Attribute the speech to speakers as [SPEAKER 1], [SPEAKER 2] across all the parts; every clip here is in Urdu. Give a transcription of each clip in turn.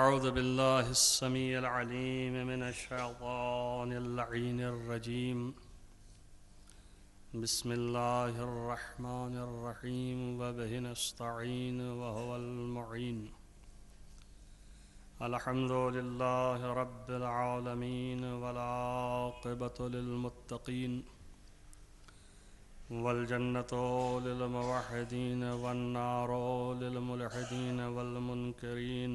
[SPEAKER 1] أعوذ بالله السميع العليم من الشيطان اللعين الرجيم. بسم الله الرحمن الرحيم وبه نستعين وهو المعين. الحمد لله رب العالمين والعاقبة للمتقين والجنة للموحدين والنار للملحدين والمنكرين.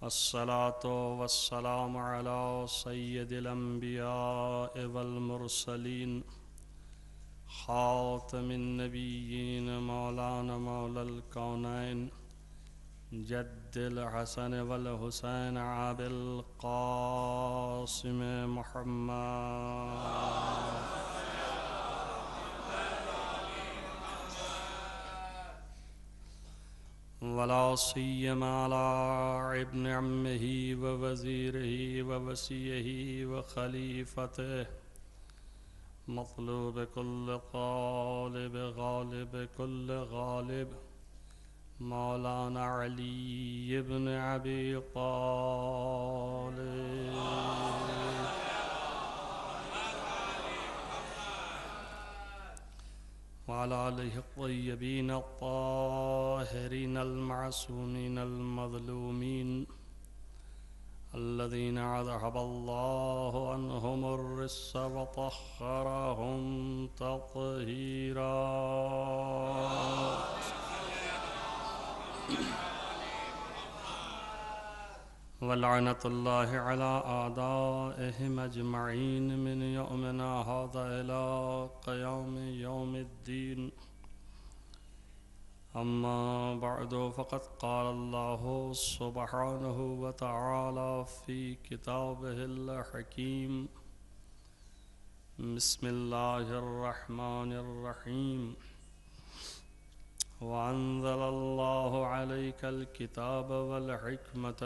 [SPEAKER 1] الصلاة والسلام على سيد الأنبياء والمرسلين خاتم النبيين مولانا مولى الكونين جد الحسن والحسين أبي القاسم محمد ولا سيما على ابن عمه ووزيره ووصيه وخليفته مطلوب كل طالب غالب كل غالب مولانا علي بن أبي طالب وعلى آله الطيبين الطاهرين المعصومين المظلومين الذين أذهب الله عنهم الرجس وطهرهم تطهيرا. ولعنة الله على أعدائهم أجمعين من يومنا هذا إلى قيام يوم الدين. أما بعد فقد قال الله سبحانه وتعالى في كتابه الحكيم. بسم الله الرحمن الرحيم. وأنزل الله عليك الكتاب والحكمة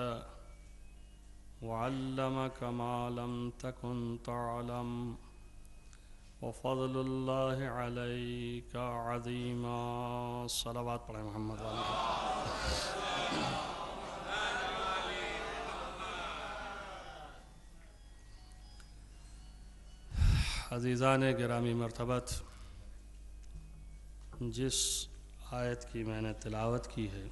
[SPEAKER 1] وعلمك ما لم تكن تعلم وفضل الله عليك عظيما. صلوات پڑھیں محمد علیہ. عزیزان گرامی مرتبت، جس آیت کی میں نے تلاوت کی ہے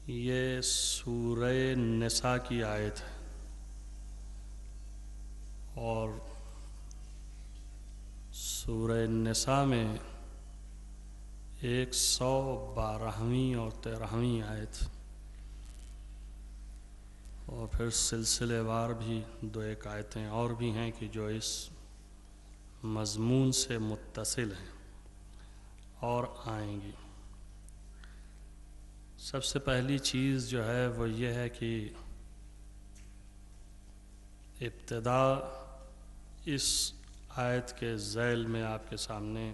[SPEAKER 1] یہ سورہ نساء کی آیت ہے، اور سورہ نساء میں 112ویں اور 13ویں آیت، اور پھر سلسلے وار بھی 2 آیتیں اور بھی ہیں کہ جو اس مضمون سے متصل ہیں اور آئیں گی. سب سے پہلی چیز جو ہے وہ یہ ہے کہ ابتدا اس آیت کے ذیل میں آپ کے سامنے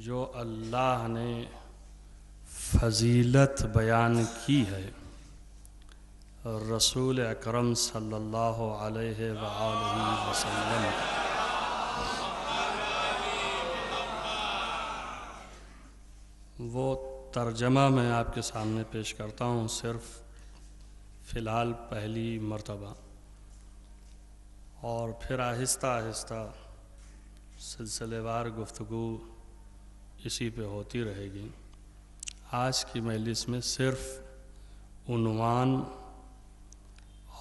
[SPEAKER 1] جو اللہ نے فضیلت بیان کی ہے رسول اکرم صلی اللہ علیہ وآلہ وسلم، وہ ترجمہ میں آپ کے سامنے پیش کرتا ہوں صرف فی الحال پہلی مرتبہ، اور پھر آہستہ آہستہ سلسلے وار گفتگو اسی پہ ہوتی رہے گی. آج کی مجلس میں صرف عنوان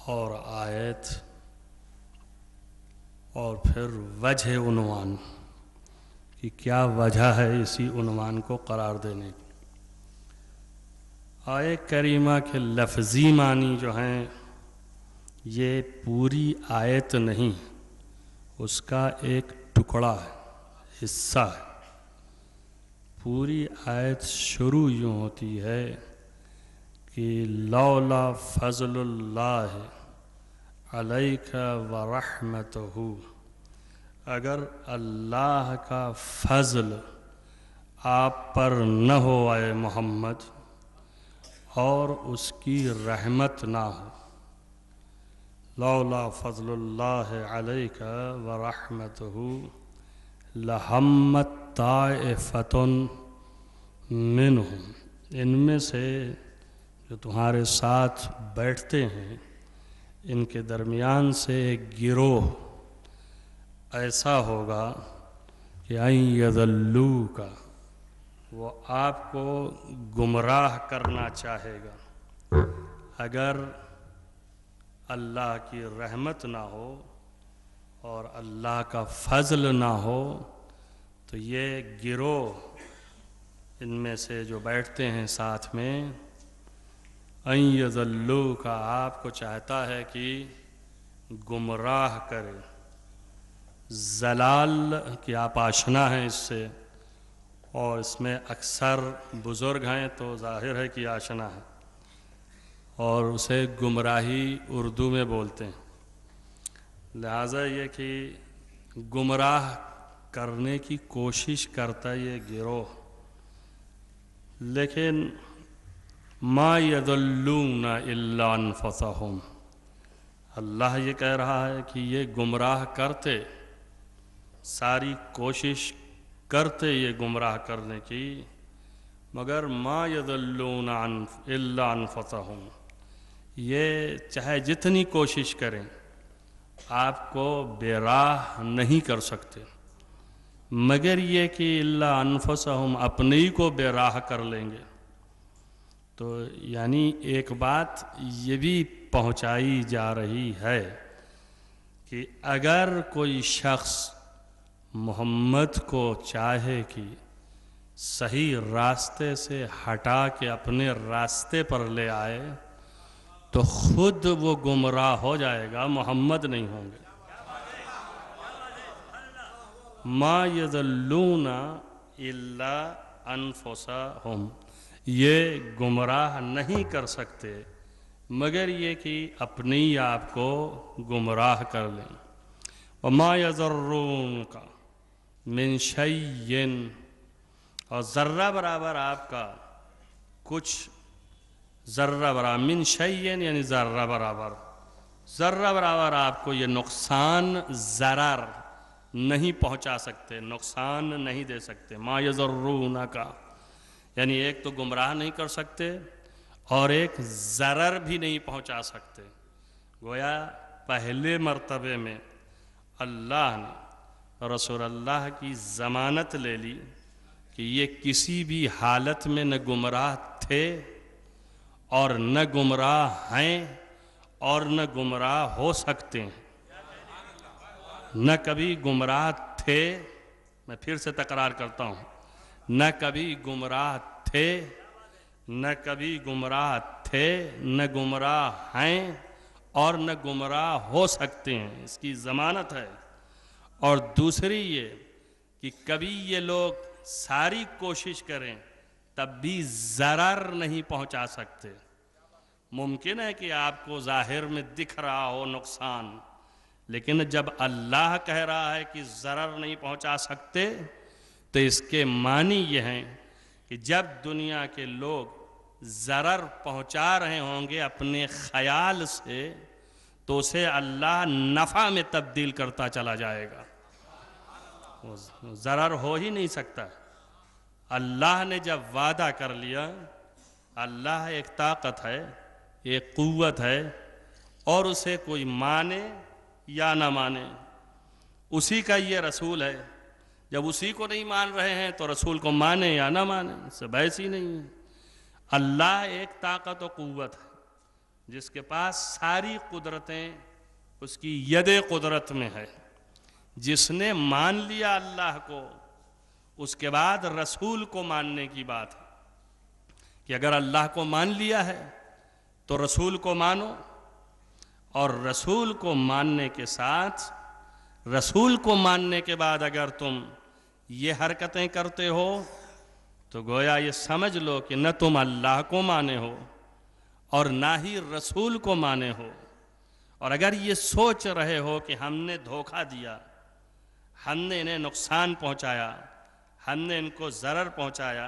[SPEAKER 1] اور آیت اور پھر وجہ عنوان کہ کیا وجہ ہے اسی عنوان کو قرار دینے کی. آیت کریمہ کے لفظی معنی جو ہیں یہ پوری آیت نہیں، اس کا ایک ٹکڑا ہے، حصہ ہے. پوری آیت شروع یوں ہوتی ہے کہ لولا فضل اللہ علیک ورحمتہ، اگر اللہ کا فضل آپ پر نہ ہو اے محمد اور اس کی رحمت نہ ہو. لولا فضل اللہ علیک ورحمتہ لہمت طائفۃ منہم، ان میں سے جو تمہارے ساتھ بیٹھتے ہیں ان کے درمیان سے ایک گروہ ایسا ہوگا کہ ان یضلوک، وہ آپ کو گمراہ کرنا چاہے گا اگر اللہ کی رحمت نہ ہو اور اللہ کا فضل نہ ہو تو یہ گروہ ان میں سے جو بیٹھتے ہیں ساتھ میں ان یضلوک، آپ کو چاہتا ہے کہ گمراہ کرے۔ زلال کی آپ آشنا ہیں اس سے، اور اس میں اکثر بزرگ ہیں تو ظاہر ہے کہ آشنا ہے، اور اسے گمراہی اردو میں بولتے ہیں۔ لہٰذا یہ کہ گمراہ کرنے کی کوشش کرتا یہ گروہ، لیکن ما یضلون الا انفسہم، اللہ یہ کہہ رہا ہے کہ یہ گمراہ کرتے، ساری کوشش کرتے یہ گمراہ کرنے کی، مگر ما یضلون الا انفسہم، یہ چاہے جتنی کوشش کریں آپ کو بے راہ نہیں کر سکتے، مگر یہ کہ الا انفسہم، اپنے ہی کو بے راہ کر لیں گے۔ تو یعنی ایک بات یہ بھی پہنچائی جا رہی ہے کہ اگر کوئی شخص محمد کو چاہے کہ صحیح راستے سے ہٹا کے اپنے راستے پر لے آئے تو خود وہ گمراہ ہو جائے گا، محمد نہیں ہوں گے۔ ما یضلون الا انفسہم، یہ گمراہ نہیں کر سکتے مگر یہ کہ اپنے ہی آپ کو گمراہ کر لیں۔ وما یضرونک من شیء، اور ذرہ برابر آپ کا کچھ، ذرہ برابر من شیء یعنی ذرہ برابر، ذرہ برابر آپ کو یہ نقصان ضرر نہیں پہنچا سکتے، نقصان نہیں دے سکتے۔ ما یضرونک یعنی ایک تو گمراہ نہیں کر سکتے اور ایک ضرر بھی نہیں پہنچا سکتے۔ گویا پہلے مرتبے میں اللہ نے رسول اللہ کی ضمانت لے لی کہ یہ کسی بھی حالت میں نہ گمراہ تھے اور نہ گمراہ ہیں اور نہ گمراہ ہو سکتے ہیں، نہ کبھی گمراہ تھے، میں پھر سے تکرار کرتا ہوں، نہ کبھی گمراہ تھے، نہ کبھی گمراہ تھے، نہ گمراہ ہیں اور نہ گمراہ ہو سکتے ہیں، اس کی ضمانت ہے۔ اور دوسری یہ کہ کبھی یہ لوگ ساری کوشش کریں تب بھی ضرر نہیں پہنچا سکتے۔ ممکن ہے کہ آپ کو ظاہر میں دکھ رہا ہو نقصان، لیکن جب اللہ کہہ رہا ہے کہ ضرر نہیں پہنچا سکتے تو اس کے معنی یہ ہیں کہ جب دنیا کے لوگ ضرر پہنچا رہے ہوں گے اپنے خیال سے تو اسے اللہ نفع میں تبدیل کرتا چلا جائے گا، ضرر ہو ہی نہیں سکتا۔ اللہ نے جب وعدہ کر لیا، اللہ ایک طاقت ہے، ایک قوت ہے، اور اسے کوئی مانے یا نہ مانے، اسی کا یہ رسول ہے۔ جب اسی کو نہیں مان رہے ہیں تو رسول کو مانے یا نہ مانے، اس سے بحث ہی نہیں ہے۔ اللہ ایک طاقت و قوت ہے جس کے پاس ساری قدرتیں اس کی ید قدرت میں ہے۔ جس نے مان لیا اللہ کو، اس کے بعد رسول کو ماننے کی بات ہے کہ اگر اللہ کو مان لیا ہے تو رسول کو مانو، اور رسول کو ماننے کے ساتھ، رسول کو ماننے کے بعد اگر تم یہ حرکتیں کرتے ہو تو گویا یہ سمجھ لو کہ نہ تم اللہ کو مانے ہو اور نہ ہی رسول کو مانے ہو۔ اور اگر یہ سوچ رہے ہو کہ ہم نے دھوکہ دیا، ہم نے انہیں نقصان پہنچایا، ہم نے ان کو ضرر پہنچایا،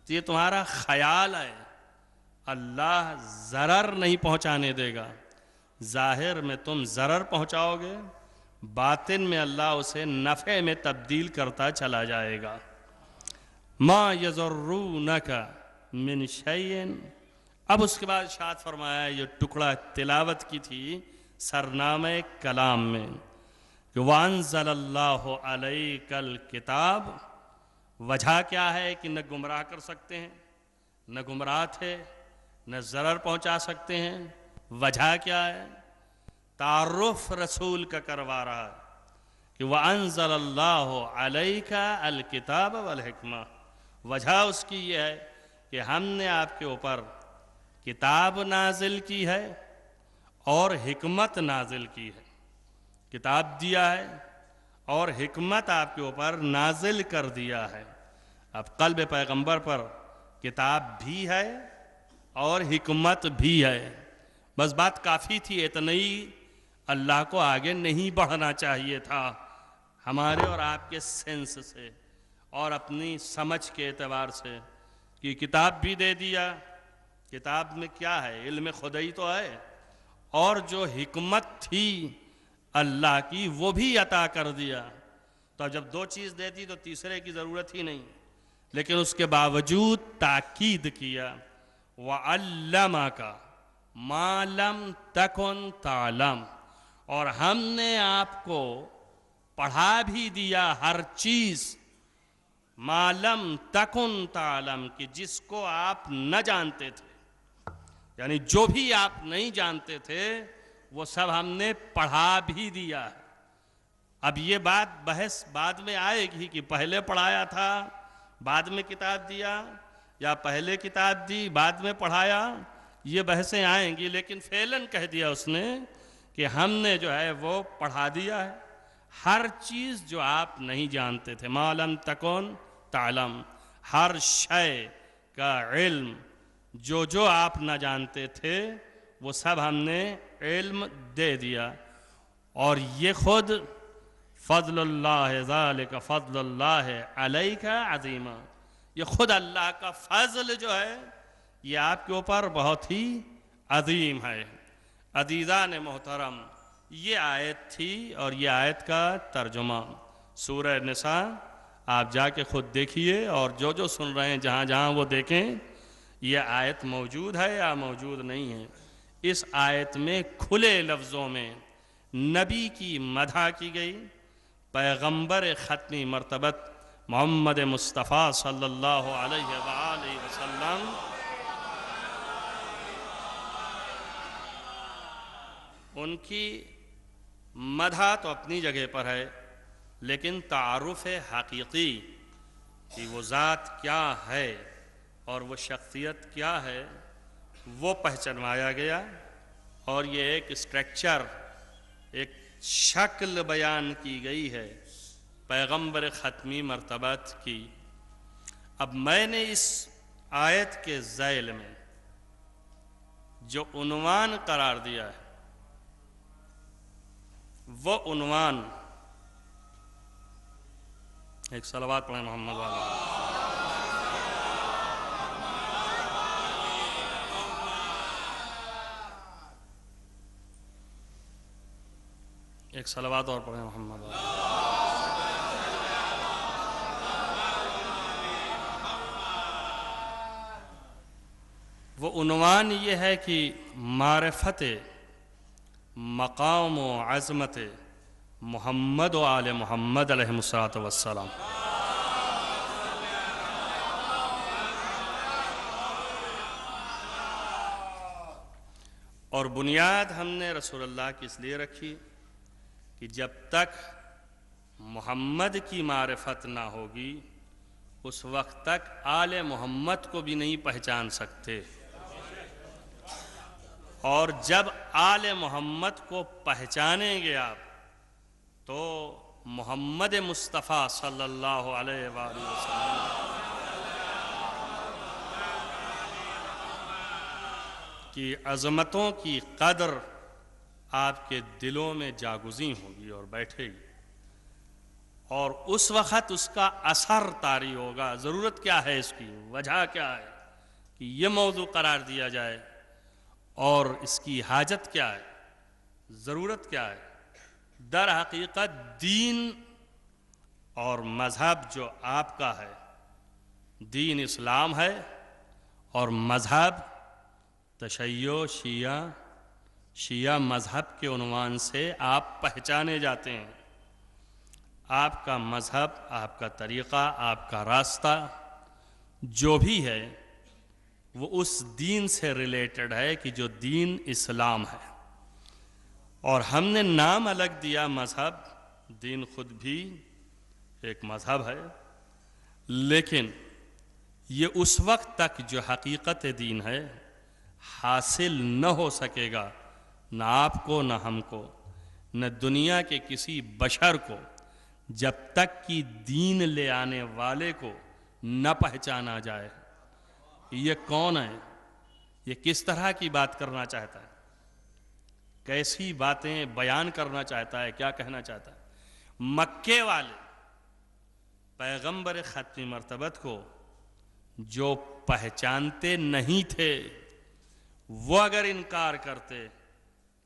[SPEAKER 1] تو یہ تمہارا خیال ہے، اللہ ضرر نہیں پہنچانے دے گا۔ ظاہر میں تم ضرر پہنچاؤ گے، باطن میں اللہ اسے نفع میں تبدیل کرتا چلا جائے گا۔ ما یضرونک من شیء۔ اب اس کے بعد ارشاد فرمایا، یہ ٹکڑا تلاوت کی تھی سرنامہ کلام میں کہ وَأَنزَلَ اللَّهُ عَلَيْكَ الْكِتَابَ۔ وجہ کیا ہے کہ نہ گمراہ کر سکتے ہیں، نہ گمراہ تھے، نہ ضرر پہنچا سکتے ہیں۔ وجہ کیا ہے؟ تعارف رسول کا کروا رہا ہے کہ وَأَنزَلَ اللَّهُ عَلَيْكَ الْكِتَابَ وَالْحِكْمَةَ۔ وجہ اس کی یہ ہے کہ ہم نے آپ کے اوپر کتاب نازل کی ہے اور حکمت نازل کی ہے۔ کتاب دیا ہے اور حکمت آپ کے اوپر نازل کر دیا ہے۔ اب قلب پیغمبر پر کتاب بھی ہے اور حکمت بھی ہے، بس بات کافی تھی، اتنا ہی اللہ کو آگے نہیں بڑھنا چاہیے تھا ہمارے اور آپ کے سینس سے اور اپنی سمجھ کے اعتبار سے، کہ کتاب بھی دے دیا۔ کتاب میں کیا ہے؟ علم خدائی تو ہے، اور جو حکمت تھی اللہ کی وہ بھی عطا کر دیا۔ تو جب دو چیز دیتی تو تیسرے کی ضرورت ہی نہیں، لیکن اس کے باوجود تاکید کیا وَعَلَّمَكَ مَا لَمْ تَكُنْ تَعْلَمْ، اور ہم نے آپ کو پڑھا بھی دیا ہر چیز مَا لَمْ تَكُنْ تَعْلَمْ، کہ جس کو آپ نہ جانتے تھے، یعنی جو بھی آپ نہیں جانتے تھے وہ سب ہم نے پڑھا بھی دیا ہے۔ اب یہ بات بحث بعد میں آئے گی کہ پہلے پڑھایا تھا بعد میں کتاب دیا، یا پہلے کتاب دی بعد میں پڑھایا، یہ بحثیں آئیں گی، لیکن فعلاً کہہ دیا اس نے کہ ہم نے جو ہے وہ پڑھا دیا ہے ہر چیز جو آپ نہیں جانتے تھے۔ مَا لَمْ تَكُنْ تَعْلَمْ، ہر شے کا علم جو آپ نہ جانتے تھے وہ سب ہم نے علم دے دیا۔ اور یہ خود فضل اللہ، ذالک فضل اللہ علیک عظیم، یہ خود اللہ کا فضل جو ہے یہ آپ کے اوپر بہت ہی عظیم ہے۔ عزیزان محترم، یہ آیت تھی اور یہ آیت کا ترجمہ سورہ نساء آپ جا کے خود دیکھیے، اور جو سن رہے ہیں جہاں جہاں وہ دیکھیں یہ آیت موجود ہے یا موجود نہیں ہے۔ اس آیت میں کھلے لفظوں میں نبی کی مدح کی گئی، پیغمبر ختمی مرتبت محمد مصطفیٰ صلی اللہ علیہ وآلہ وسلم ان کی مدح تو اپنی جگہ پر ہے، لیکن تعارف حقیقی کہ وہ ذات کیا ہے اور وہ شخصیت کیا ہے وہ پہچنوایا گیا، اور یہ ایک اسٹرکچر، ایک شکل بیان کی گئی ہے پیغمبر ختمی مرتبت کی۔ اب میں نے اس آیت کے ذیل میں جو عنوان قرار دیا ہے وہ عنوان، ایک صلوات پڑھیں محمد والا، ایک صلوات اور پڑھیں محمد والا۔ وہ عنوان یہ ہے کہ معرفت مقام و عظمت محمد و آل محمد علیہ السلام۔ اور بنیاد ہم نے رسول اللہ کی اس لیے رکھی کہ جب تک محمد کی معرفت نہ ہوگی اس وقت تک آل محمد کو بھی نہیں پہچان سکتے، اور جب آل محمد کو پہچانیں گے آپ تو محمد مصطفیٰ صلی اللہ علیہ وآلہ وسلم کی عظمتوں کی قدر آپ کے دلوں میں جاگزیں ہوگی اور بیٹھے گی، اور اس وقت اس کا اثر طاری ہوگا۔ ضرورت کیا ہے اس کی؟ وجہ کیا ہے کہ یہ موضوع قرار دیا جائے، اور اس کی حاجت کیا ہے، ضرورت کیا ہے؟ در حقیقت دین اور مذہب جو آپ کا ہے دین اسلام ہے اور مذہب تشیع شیعہ مذہب کے عنوان سے آپ پہچانے جاتے ہیں۔ آپ کا مذہب، آپ کا طریقہ، آپ کا راستہ جو بھی ہے وہ اس دین سے ریلیٹڈ ہے کہ جو دین اسلام ہے، اور ہم نے نام الگ دیا مذہب، دین خود بھی ایک مذہب ہے، لیکن یہ اس وقت تک جو حقیقت دین ہے حاصل نہ ہو سکے گا، نہ آپ کو، نہ ہم کو، نہ دنیا کے کسی بشر کو، جب تک کہ دین لے آنے والے کو نہ پہچانا جائے۔ یہ کون ہے؟ یہ کس طرح کی بات کرنا چاہتا ہے؟ کیسی باتیں بیان کرنا چاہتا ہے؟ کیا کہنا چاہتا ہے؟ مکے والے پیغمبر ختم مرتبت کو جو پہچانتے نہیں تھے، وہ اگر انکار کرتے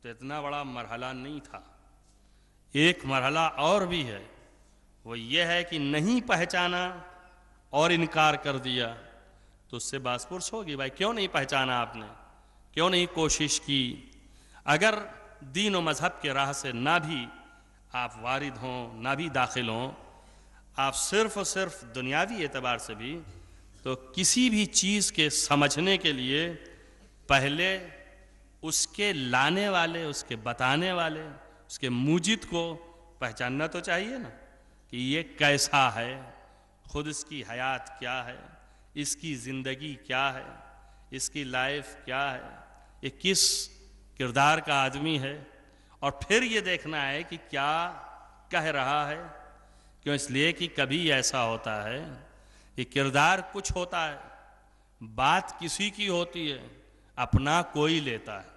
[SPEAKER 1] تو اتنا بڑا مرحلہ نہیں تھا۔ ایک مرحلہ اور بھی ہے، وہ یہ ہے کہ نہیں پہچانا اور انکار کر دیا تو اس سے باس پرس ہوگی، بھائی کیوں نہیں پہچانا آپ نے، کیوں نہیں کوشش کی؟ اگر دین و مذہب کے راہ سے نہ بھی آپ وارد ہوں، نہ بھی داخل ہوں، آپ صرف اور صرف دنیاوی اعتبار سے بھی، تو کسی بھی چیز کے سمجھنے کے لیے پہلے اس کے لانے والے، اس کے بتانے والے، اس کے موجد کو پہچاننا تو چاہیے نا، کہ یہ کیسا ہے، خود اس کی حیات کیا ہے، اس کی زندگی کیا ہے، اس کی لائف کیا ہے، یہ کس کردار کا آدمی ہے، اور پھر یہ دیکھنا ہے کہ کیا کہہ رہا ہے۔ کیوں؟ اس لیے کہ کبھی ایسا ہوتا ہے کہ کردار کچھ ہوتا ہے، بات کسی کی ہوتی ہے، اپنا کوئی لیتا ہے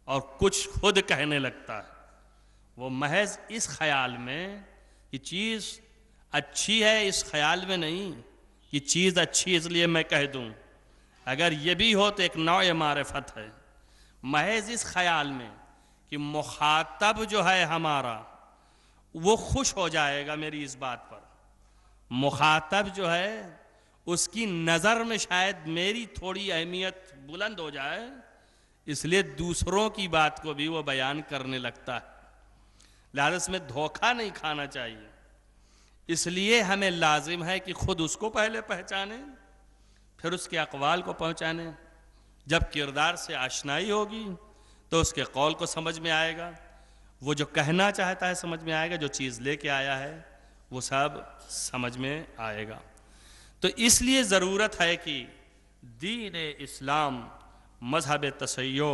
[SPEAKER 1] اور کچھ خود کہنے لگتا ہے، وہ محض اس خیال میں کہ چیز اچھی ہے، اس خیال میں نہیں کہ چیز اچھی اس لیے میں کہہ دوں۔ اگر یہ بھی ہو تو ایک نوع معرفت ہے، محض اس خیال میں کہ مخاطب جو ہے ہمارا وہ خوش ہو جائے گا میری اس بات پر، مخاطب جو ہے اس کی نظر میں شاید میری تھوڑی اہمیت بلند ہو جائے، اس لیے دوسروں کی بات کو بھی وہ بیان کرنے لگتا ہے۔ لہذا اس میں دھوکہ نہیں کھانا چاہیے، اس لیے ہمیں لازم ہے کہ خود اس کو پہلے پہچانیں، پھر اس کے اقوال کو پہچانیں۔ جب کردار سے آشنائی ہوگی تو اس کے قول کو سمجھ میں آئے گا، وہ جو کہنا چاہتا ہے سمجھ میں آئے گا، جو چیز لے کے آیا ہے وہ سب سمجھ میں آئے گا۔ تو اس لیے ضرورت ہے کہ دین اسلام، مذہب تشیع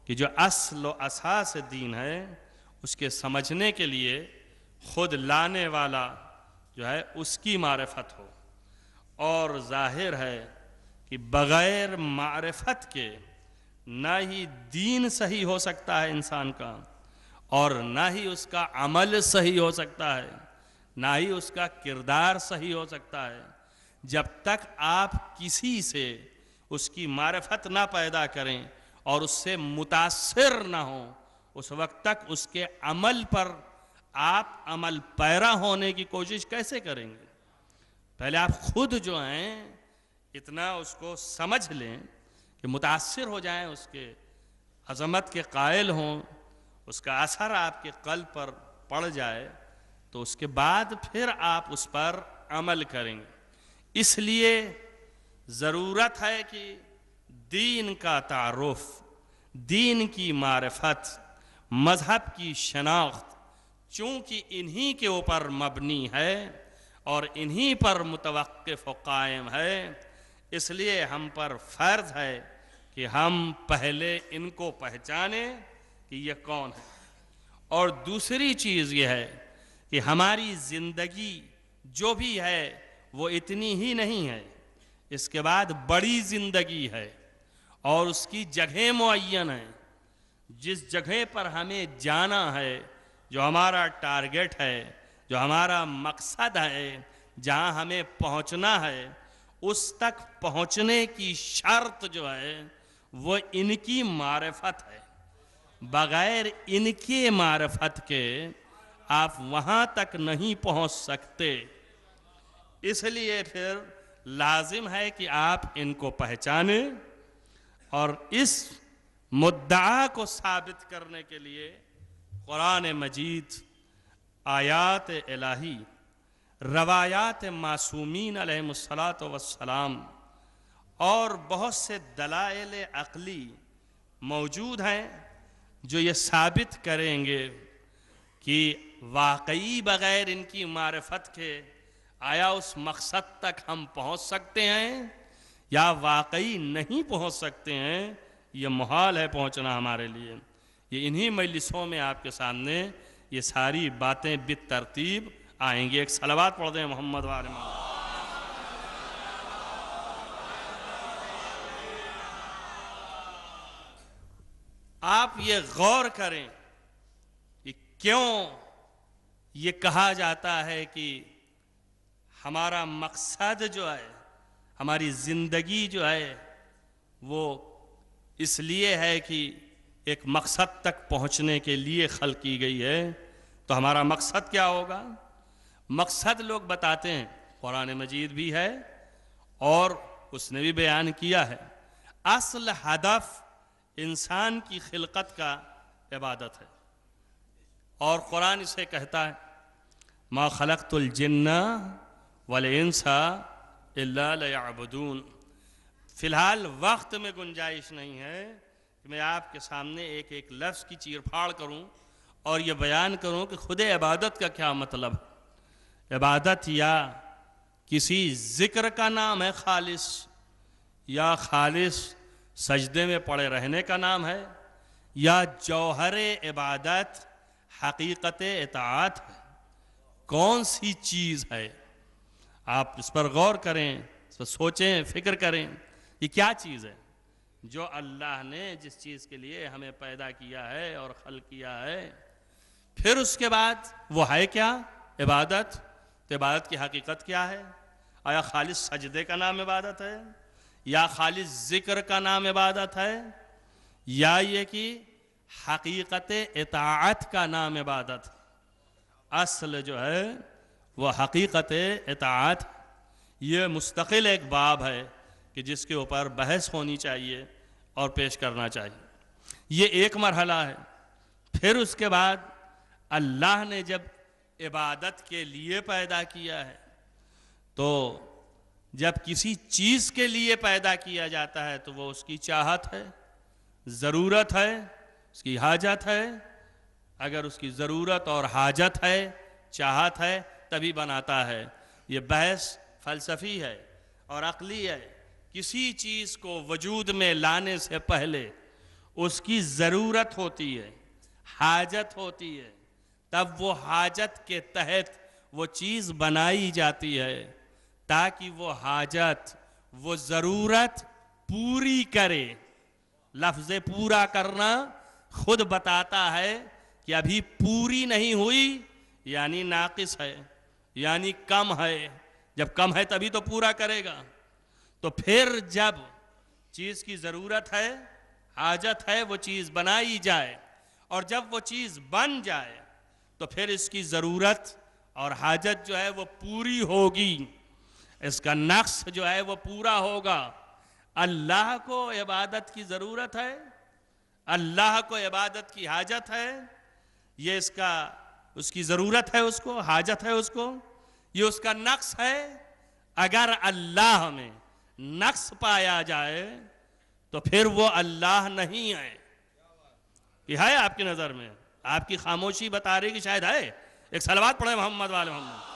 [SPEAKER 1] کی جو اصل و اساس دین ہے، اس کے سمجھنے کے لیے خود لانے والا جو ہے اس کی معرفت ہو، اور ظاہر ہے کہ بغیر معرفت کے نہ ہی دین صحیح ہو سکتا ہے انسان کا، اور نہ ہی اس کا عمل صحیح ہو سکتا ہے، نہ ہی اس کا کردار صحیح ہو سکتا ہے۔ جب تک آپ کسی سے اس کی معرفت نہ پیدا کریں اور اس سے متاثر نہ ہوں، اس وقت تک اس کے عمل پر آپ عمل پیرا ہونے کی کوشش کیسے کریں گے؟ پہلے آپ خود جو ہیں اتنا اس کو سمجھ لیں کہ متاثر ہو جائیں، اس کے عظمت کے قائل ہوں، اس کا اثر آپ کے قلب پر پڑ جائے، تو اس کے بعد پھر آپ اس پر عمل کریں گے۔ اس لیے ضرورت ہے کہ دین کا تعارف، دین کی معرفت، مذہب کی شناخت، چونکہ انہی کے اوپر مبنی ہے اور انہی پر متوقف و قائم ہے، اس لیے ہم پر فرض ہے کہ ہم پہلے ان کو پہچانیں کہ یہ کون ہے۔ اور دوسری چیز یہ ہے کہ ہماری زندگی جو بھی ہے وہ اتنی ہی نہیں ہے، اس کے بعد بڑی زندگی ہے اور اس کی جگہ معین ہے۔ جس جگہ پر ہمیں جانا ہے، جو ہمارا ٹارگٹ ہے، جو ہمارا مقصد ہے، جہاں ہمیں پہنچنا ہے، اس تک پہنچنے کی شرط جو ہے وہ ان کی معرفت ہے۔ بغیر ان کی معرفت کے آپ وہاں تک نہیں پہنچ سکتے۔ اس لیے پھر لازم ہے کہ آپ ان کو پہچانیں اور اس مدعا کو ثابت کرنے کے لیے قرآن مجید، آیات الہی، روایات معصومین علیہم الصلاۃ والسلام اور بہت سے دلائل عقلی موجود ہیں جو یہ ثابت کریں گے کہ واقعی بغیر ان کی معرفت کے آیا اس مقصد تک ہم پہنچ سکتے ہیں یا واقعی نہیں پہنچ سکتے ہیں. یہ محال ہے پہنچنا ہمارے لیے. یہ انہی مجلسوں میں آپ کے سامنے یہ ساری باتیں بالترتیب آئیں گی. ایک صلوات پڑھ دیں محمد وآل محمد. آپ یہ غور کریں کہ کیوں یہ کہا جاتا ہے کہ ہمارا مقصد جو ہے، ہماری زندگی جو ہے وہ اس لیے ہے کہ ایک مقصد تک پہنچنے کے لیے خلق کی گئی ہے. تو ہمارا مقصد کیا ہوگا؟ مقصد لوگ بتاتے ہیں، قرآن مجید بھی ہے اور اس نے بھی بیان کیا ہے. اصل ہدف انسان کی خلقت کا عبادت ہے، اور قرآن اسے کہتا ہے ما خلقت الجن والانس الا لیعبدون. فی الحال وقت میں گنجائش نہیں ہے کہ میں آپ کے سامنے ایک ایک لفظ کی چیر پھاڑ کروں اور یہ بیان کروں کہ خود عبادت کا کیا مطلب ہے. عبادت یا کسی ذکر کا نام ہے خالص، یا خالص سجدے میں پڑے رہنے کا نام ہے، یا جوہر عبادت حقیقت اطاعت ہے. کون سی چیز ہے؟ آپ اس پر غور کریں، اس پر سوچیں، فکر کریں. یہ کیا چیز ہے جو اللہ نے جس چیز کے لیے ہمیں پیدا کیا ہے اور خلق کیا ہے؟ پھر اس کے بعد وہ ہے کیا؟ عبادت. تو عبادت کی حقیقت کیا ہے؟ آیا خالص سجدے کا نام عبادت ہے، یا خالص ذکر کا نام عبادت ہے، یا یہ کہ حقیقت اطاعت کا نام عبادت؟ اصل جو ہے وہ حقیقت اطاعت. یہ مستقل ایک باب ہے کہ جس کے اوپر بحث ہونی چاہیے اور پیش کرنا چاہیے. یہ ایک مرحلہ ہے. پھر اس کے بعد اللہ نے جب عبادت کے لیے پیدا کیا ہے، تو جب کسی چیز کے لیے پیدا کیا جاتا ہے تو وہ اس کی چاہت ہے، ضرورت ہے، اس کی حاجت ہے. اگر اس کی ضرورت اور حاجت ہے، چاہت ہے، تبھی بناتا ہے. یہ بحث فلسفی ہے اور عقلی ہے. کسی چیز کو وجود میں لانے سے پہلے اس کی ضرورت ہوتی ہے، حاجت ہوتی ہے، تب وہ حاجت کے تحت وہ چیز بنائی جاتی ہے تاکہ وہ حاجت، وہ ضرورت پوری کرے. لفظ پورا کرنا خود بتاتا ہے کہ ابھی پوری نہیں ہوئی، یعنی ناقص ہے، یعنی کم ہے. جب کم ہے تبھی تو پورا کرے گا. تو پھر جب چیز کی ضرورت ہے، حاجت ہے، وہ چیز بنائی جائے، اور جب وہ چیز بن جائے تو پھر اس کی ضرورت اور حاجت جو ہے وہ پوری ہوگی، اس کا نقص جو ہے وہ پورا ہوگا. اللہ کو عبادت کی ضرورت ہے، اللہ کو عبادت کی حاجت ہے. یہ اس کی ضرورت ہے، اس کو حاجت ہے، اس کو یہ اس کا نقص ہے. اگر اللہ میں نقص پایا جائے تو پھر وہ اللہ نہیں ہے. یہ ہے آپ کی نظر میں؟ آپ کی خاموشی بتا رہی کہ شاید ہے. ایک صلوات پڑھیں محمد والے محمد.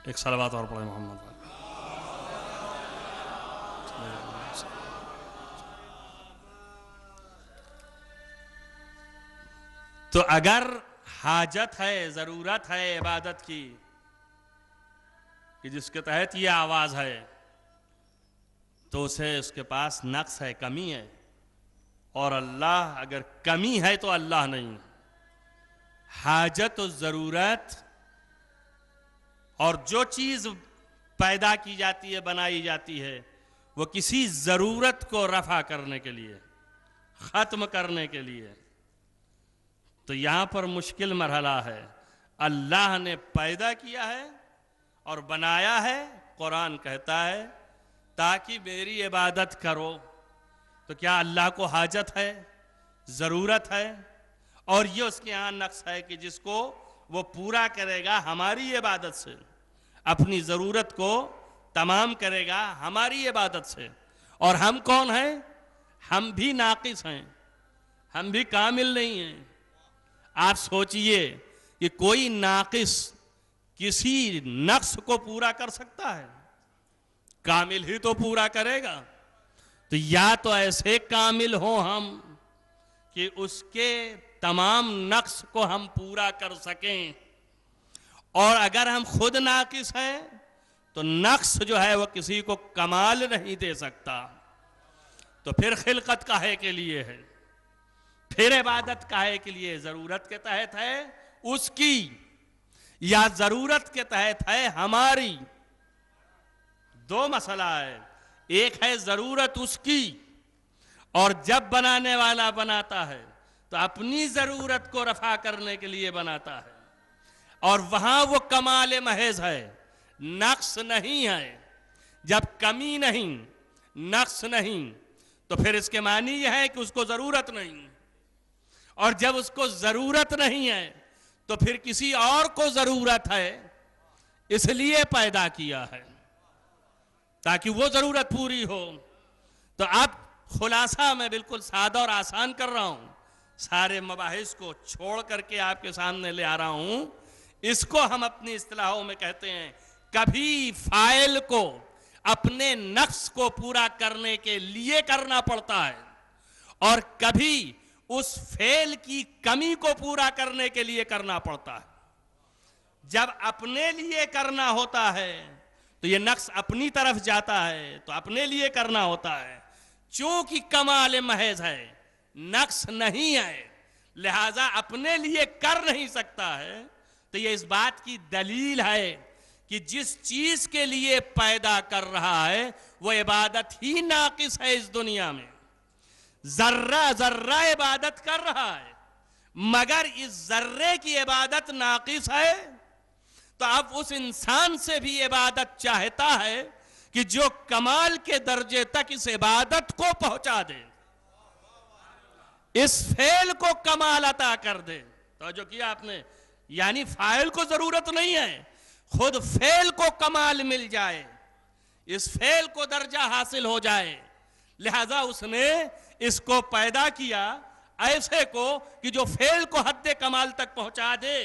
[SPEAKER 1] ایک صلوات اور پڑھیں محمد والے. تو اگر حاجت ہے، ضرورت ہے عبادت کی کہ جس کے تحت یہ آواز ہے، تو اسے اس کے پاس نقص ہے، کمی ہے. اور اللہ اگر کمی ہے تو اللہ نہیں. حاجت و ضرورت اور جو چیز پیدا کی جاتی ہے، بنائی جاتی ہے، وہ کسی ضرورت کو رفع کرنے کے لیے، ختم کرنے کے لیے. تو یہاں پر مشکل مرحلہ ہے. اللہ نے پیدا کیا ہے اور بنایا ہے، قرآن کہتا ہے تاکہ میری عبادت کرو. تو کیا اللہ کو حاجت ہے، ضرورت ہے؟ اور یہ اس کے یہاں نقص ہے کہ جس کو وہ پورا کرے گا ہماری عبادت سے، اپنی ضرورت کو تمام کرے گا ہماری عبادت سے. اور ہم کون ہیں؟ ہم بھی ناقص ہیں، ہم بھی کامل نہیں ہیں. آپ سوچئے کہ کوئی ناقص کسی نقص کو پورا کر سکتا ہے؟ کامل ہی تو پورا کرے گا. تو یا تو ایسے کامل ہوں ہم کہ اس کے تمام نقص کو ہم پورا کر سکیں، اور اگر ہم خود ناقص ہیں تو نقص جو ہے وہ کسی کو کمال نہیں دے سکتا. تو پھر خلقت کاہے کے لیے ہے؟ پھر عبادت کاہے کے لیے؟ ضرورت کے تحت ہے اس کی، یا ضرورت کے تحت ہے ہماری؟ دو مسئلہ ہے. ایک ہے ضرورت اس کی، اور جب بنانے والا بناتا ہے تو اپنی ضرورت کو رفع کرنے کے لیے بناتا ہے، اور وہاں وہ کمال محض ہے، نقص نہیں ہے. جب کمی نہیں، نقص نہیں، تو پھر اس کے معنی یہ ہے کہ اس کو ضرورت نہیں. اور جب اس کو ضرورت نہیں ہے تو پھر کسی اور کو ضرورت ہے، اس لیے پیدا کیا ہے تاکہ وہ ضرورت پوری ہو. تو اب خلاصہ میں بالکل سادہ اور آسان کر رہا ہوں، سارے مباحث کو چھوڑ کر کے آپ کے سامنے لے آ رہا ہوں. اس کو ہم اپنی اصطلاحوں میں کہتے ہیں کبھی فاعل کو اپنے نقص کو پورا کرنے کے لیے کرنا پڑتا ہے، اور کبھی اس فعل کی کمی کو پورا کرنے کے لیے کرنا پڑتا ہے. جب اپنے لیے کرنا ہوتا ہے تو یہ نقص اپنی طرف جاتا ہے، تو اپنے لیے کرنا ہوتا ہے. چونکہ کمال محض ہے، نقص نہیں ہے، لہذا اپنے لیے کر نہیں سکتا ہے. تو یہ اس بات کی دلیل ہے کہ جس چیز کے لیے پیدا کر رہا ہے وہ عبادت ہی ناقص ہے. اس دنیا میں ذرہ ذرہ عبادت کر رہا ہے، مگر اس ذرے کی عبادت ناقص ہے. تو اب اس انسان سے بھی عبادت چاہتا ہے کہ جو کمال کے درجے تک اس عبادت کو پہنچا دے، اس فعل کو کمال عطا کر دے. تو جو کیا آپ نے، یعنی فاعل کو ضرورت نہیں ہے، خود فعل کو کمال مل جائے، اس فعل کو درجہ حاصل ہو جائے. لہذا اس نے اس کو پیدا کیا ایسے کو کہ جو فعل کو حد کمال تک پہنچا دے.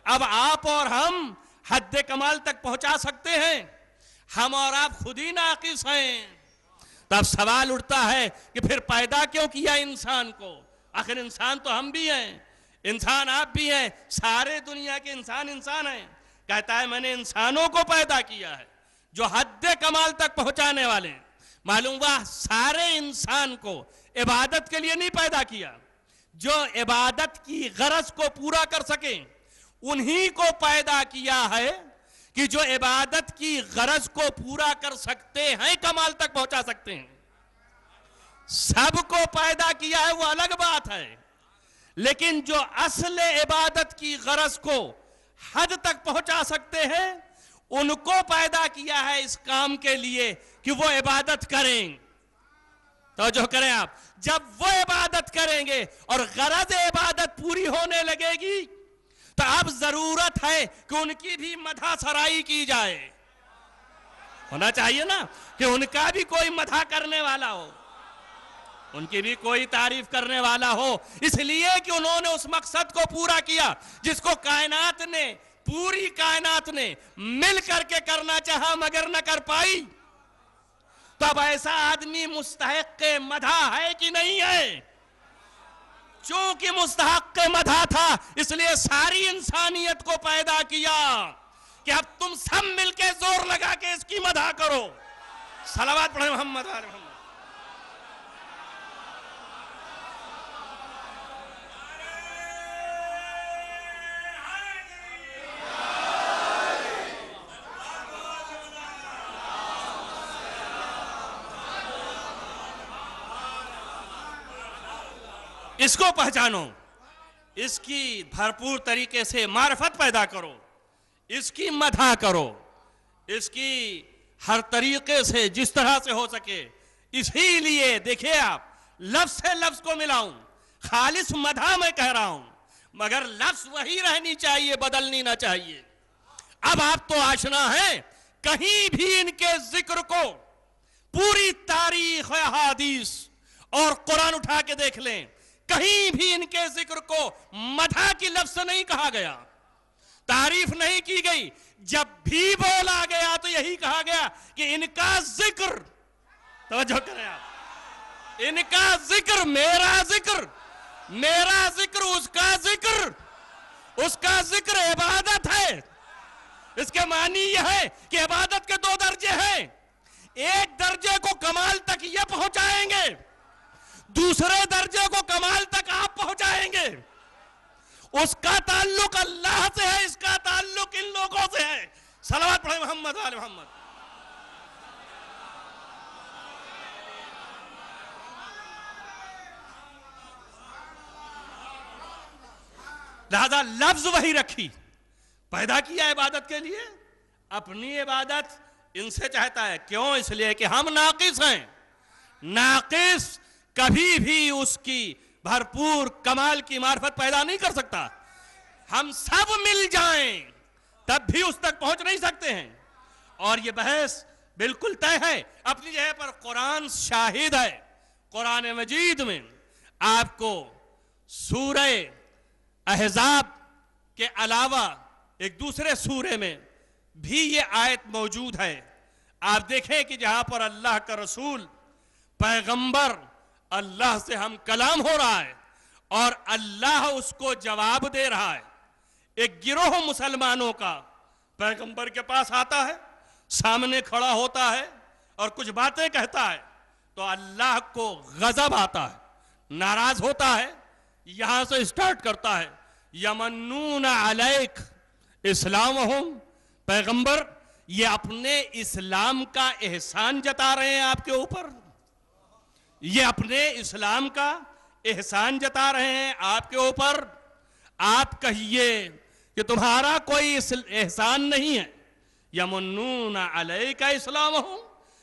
[SPEAKER 1] اب آپ اور ہم حد کمال تک پہنچا سکتے ہیں؟ ہم اور آپ خود ہی ناقص ہیں. تب سوال اٹھتا ہے کہ پھر پیدا کیوں کیا انسان کو؟ آخر انسان تو ہم بھی ہیں، انسان آپ بھی ہیں، سارے دنیا کے انسان انسان ہیں. کہتا ہے میں نے انسانوں کو پیدا کیا ہے جو حد کمال تک پہنچانے والے ہیں. معلوم ہوا سارے انسان کو عبادت کے لیے نہیں پیدا کیا، جو عبادت کی غرض کو پورا کر سکیں انہی کو پیدا کیا ہے کہ جو عبادت کی غرض کو پورا کر سکتے ہیں، کمال تک پہنچا سکتے ہیں. سب کو پیدا کیا ہے وہ الگ بات ہے، لیکن جو اصل عبادت کی غرض کو حد تک پہنچا سکتے ہیں ان کو پیدا کیا ہے اس کام کے لیے کہ وہ عبادت کریں. توجہ کریں آپ، جب وہ عبادت کریں گے اور غرض عبادت پوری ہونے لگے گی تو اب ضرورت ہے کہ ان کی بھی مدح سرائی کی جائے. ہونا چاہیے نا کہ ان کا بھی کوئی مدح کرنے والا ہو، ان کی بھی کوئی تعریف کرنے والا ہو، اس لیے کہ انہوں نے اس مقصد کو پورا کیا جس کو کائنات نے، پوری کائنات نے مل کر کے کرنا چاہا مگر نہ کر پائی. تو اب ایسا آدمی مستحق مدح ہے کہ نہیں ہے؟ چونکہ مستحق مدح تھا اس لیے ساری انسانیت کو پیدا کیا کہ اب تم سب مل کے زور لگا کے اس کی مدح کرو. صلوات پڑھیں محمد آل محمد. اس کو پہچانو، اس کی بھرپور طریقے سے معرفت پیدا کرو، اس کی مدح کرو، اس کی ہر طریقے سے جس طرح سے ہو سکے. اسی لیے دیکھیں آپ، لفظ سے لفظ کو ملاؤں، خالص مدح میں کہہ رہا ہوں، مگر لفظ وہی رہنی چاہیے، بدلنی نہ چاہیے. اب آپ تو آشنا ہیں، کہیں بھی ان کے ذکر کو پوری تاریخ احادیث اور قرآن اٹھا کے دیکھ لیں، کہیں بھی ان کے ذکر کو مدح کی لفظ سے نہیں کہا گیا، تعریف نہیں کی گئی. جب بھی بولا گیا تو یہی کہا گیا کہ ان کا ذکر، توجہ کریں آپ، ان کا ذکر، میرا ذکر، میرا ذکر، اس کا ذکر، اس کا ذکر عبادت ہے. اس کے معنی یہ ہے کہ عبادت کے دو درجے ہیں، ایک درجے کو کمال تک یہ پہنچائیں گے، دوسرے درجے کو کمال تک آپ پہنچائیں گے. اس کا تعلق اللہ سے ہے، اس کا تعلق ان لوگوں سے ہے. صلوات پڑھیں محمد آل محمد. لہذا لفظ وہی رکھی، پیدا کیا عبادت کے لیے، اپنی عبادت ان سے چاہتا ہے. کیوں؟ اس لیے کہ ہم ناقص ہیں. ناقص کبھی بھی اس کی بھرپور کمال کی معرفت پیدا نہیں کر سکتا. ہم سب مل جائیں تب بھی اس تک پہنچ نہیں سکتے ہیں. اور یہ بحث بالکل طے ہے، اپنی جگہ پر قرآن شاہد ہے. قرآن مجید میں آپ کو سورہ احزاب کے علاوہ ایک دوسرے سورے میں بھی یہ آیت موجود ہے. آپ دیکھیں کہ جہاں پر اللہ کا رسول پیغمبر، اللہ سے ہم کلام ہو رہا ہے اور اللہ اس کو جواب دے رہا ہے. ایک گروہ مسلمانوں کا پیغمبر کے پاس آتا ہے، سامنے کھڑا ہوتا ہے اور کچھ باتیں کہتا ہے تو اللہ کو غضب آتا ہے، ناراض ہوتا ہے. یہاں سے اسٹارٹ کرتا ہے، یمنون علیک اسلامہم، پیغمبر یہ اپنے اسلام کا احسان جتا رہے ہیں آپ کے اوپر، یہ اپنے اسلام کا احسان جتا رہے ہیں آپ کے اوپر. آپ کہیے کہ تمہارا کوئی احسان نہیں ہے. یمنون علیک اسلامہم،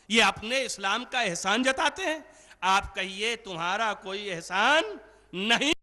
[SPEAKER 1] یہ اپنے اسلام کا احسان جتاتے ہیں. آپ کہیے تمہارا کوئی احسان نہیں